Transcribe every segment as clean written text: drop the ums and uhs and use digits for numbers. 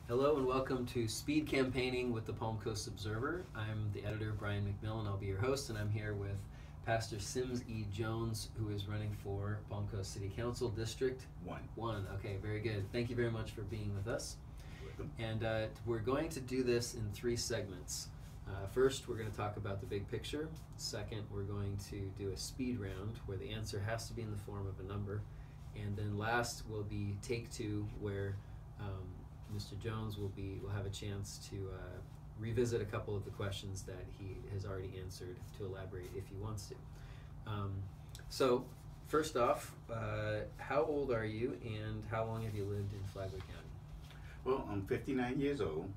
Hello and welcome to Speed Campaigning with the Palm Coast Observer. I'm the editor, Brian McMillan. I'll be your host, and I'm here with Pastor Sims E. Jones, who is running for Palm Coast City Council District 1. Okay, very good. Thank you very much for being with us. And we're going to do this in 3 segments. First, we're going to talk about the big picture. Second, we're going to do a speed round where the answer has to be in the form of a number. And then last will be take 2, where Mr. Jones will have a chance to revisit a couple of the questions that he has already answered to elaborate if he wants to. So first off, how old are you and how long have you lived in Flagler County? Well, I'm 59 years old.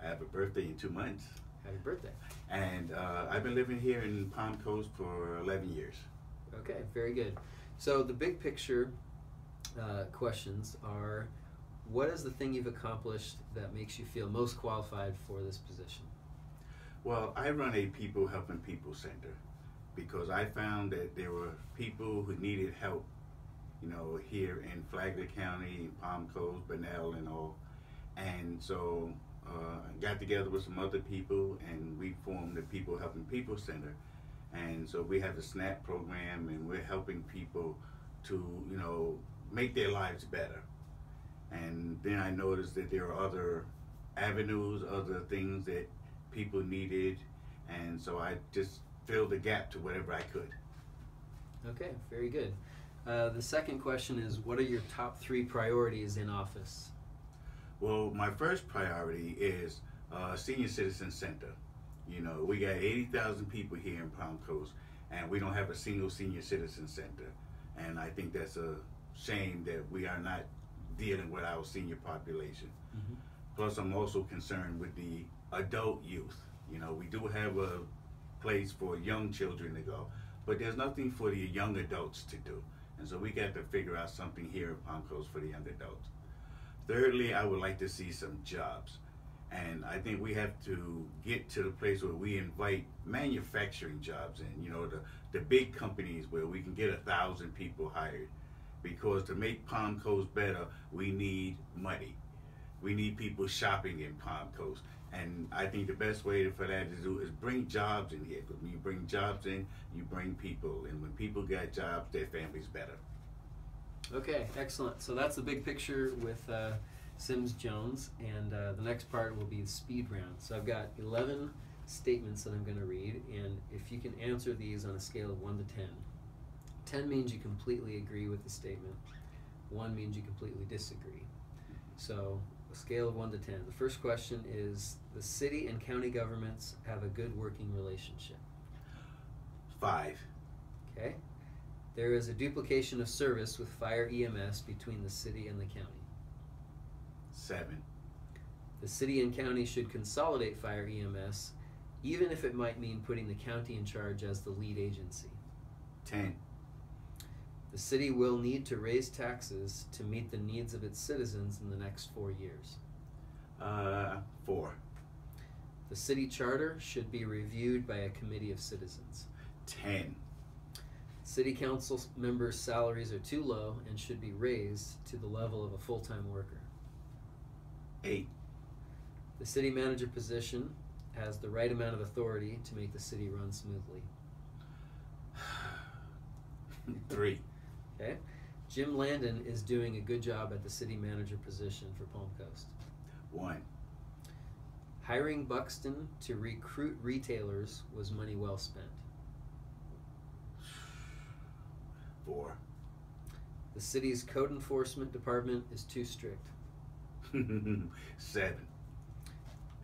I have a birthday in 2 months. Happy birthday. And I've been living here in Palm Coast for 11 years. Okay, very good. So the big picture questions are, what is the thing you've accomplished that makes you feel most qualified for this position? Well, I run a People Helping People Center because I found that there were people who needed help, here in Flagler County, Palm Coast, Bunnell, and all. And so I got together with some other people and we formed the People Helping People Center. And so we have the SNAP program and we're helping people to, make their lives better. And then I noticed that there are other avenues, other things that people needed, and so I just filled the gap to whatever I could. Okay, very good. The second question is, what are your top 3 priorities in office? Well, my first priority is Senior Citizen Center. We got 80,000 people here in Palm Coast, and we don't have a single Senior Citizen Center. And I think that's a shame that we are not dealing with our senior population. Mm-hmm. Plus, I'm also concerned with the adult youth. We do have a place for young children to go, but there's nothing for the young adults to do. And so we got to figure out something here in Palm Coast for the young adults. Thirdly, I would like to see some jobs. And I think we have to get to the place where we invite manufacturing jobs in, the big companies where we can get 1,000 people hired. Because to make Palm Coast better, we need money. We need people shopping in Palm Coast. And I think the best way for that to do is bring jobs in here. Because when you bring jobs in, you bring people. And when people get jobs, their family's better. Okay, excellent. So that's the big picture with Sims Jones. And the next part will be the speed round. So I've got 11 statements that I'm going to read. And if you can answer these on a scale of 1 to 10. 10 means you completely agree with the statement. 1 means you completely disagree. So a scale of 1 to 10. The first question is, the city and county governments have a good working relationship? 5. Okay. There is a duplication of service with fire EMS between the city and the county? 7. The city and county should consolidate fire EMS, even if it might mean putting the county in charge as the lead agency? 10. The city will need to raise taxes to meet the needs of its citizens in the next 4 years? 4. The city charter should be reviewed by a committee of citizens? 10. City council members' salaries are too low and should be raised to the level of a full-time worker? 8. The city manager position has the right amount of authority to make the city run smoothly? 3. Okay. Jim Landon is doing a good job at the city manager position for Palm Coast? 1. Hiring Buxton to recruit retailers was money well spent? 4. The city's code enforcement department is too strict? 7.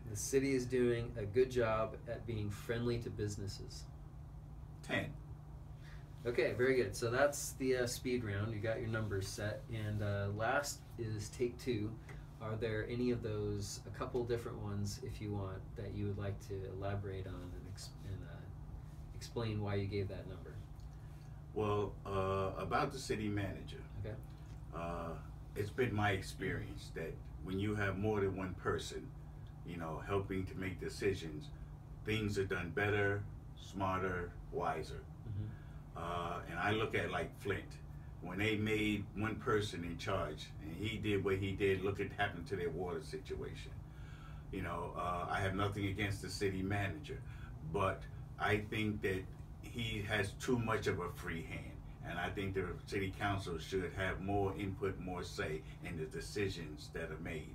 The city is doing a good job at being friendly to businesses? 10. Okay, very good. So that's the speed round. You got your numbers set. And last is take 2. Are there any of those, a couple different ones if you want, that you would like to elaborate on and explain why you gave that number? Well, about the city manager. Okay. It's been my experience that when you have more than one person, helping to make decisions, things are done better, smarter, wiser. Mm-hmm. And I look at like Flint. when they made one person in charge and he did what he did, look at happened to their water situation. You know, I have nothing against the city manager, but I think that he has too much of a free hand. And I think the city council should have more input, more say in the decisions that are made.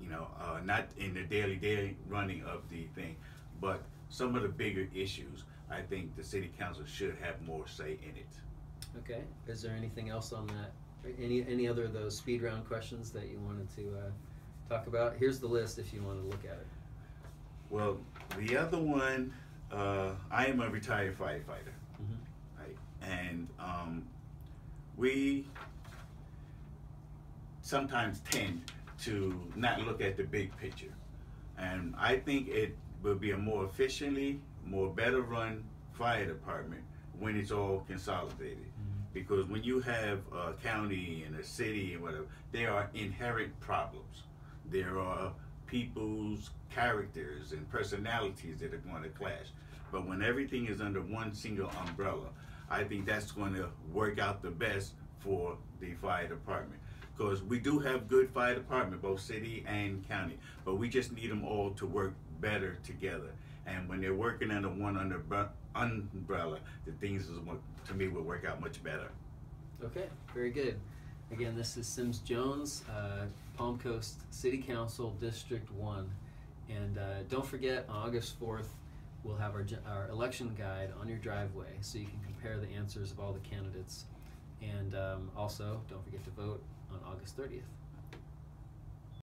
You know, not in the daily running of the thing, but some of the bigger issues, I think the city council should have more say in it. Okay. Is there anything else on that? Any other of those speed round questions that you wanted to talk about? Here's the list if you want to look at it. Well, the other one, I am a retired firefighter, right? And we sometimes tend to not look at the big picture. And I think it will be a more efficiently, more better run fire department when it's all consolidated. Because when you have a county and a city and whatever, there are inherent problems. There are people's characters and personalities that are going to clash. But when everything is under one single umbrella, I think that's going to work out the best for the fire department. Because we do have good fire department, both city and county, but we just need them all to work better together. And when they're working under one umbrella, the things, to me, will work out much better. Okay, very good. Again, this is Sims Jones, Palm Coast City Council, District 1. And don't forget, on August 4th, we'll have our election guide on your driveway so you can compare the answers of all the candidates. And also, don't forget to vote on August 30th.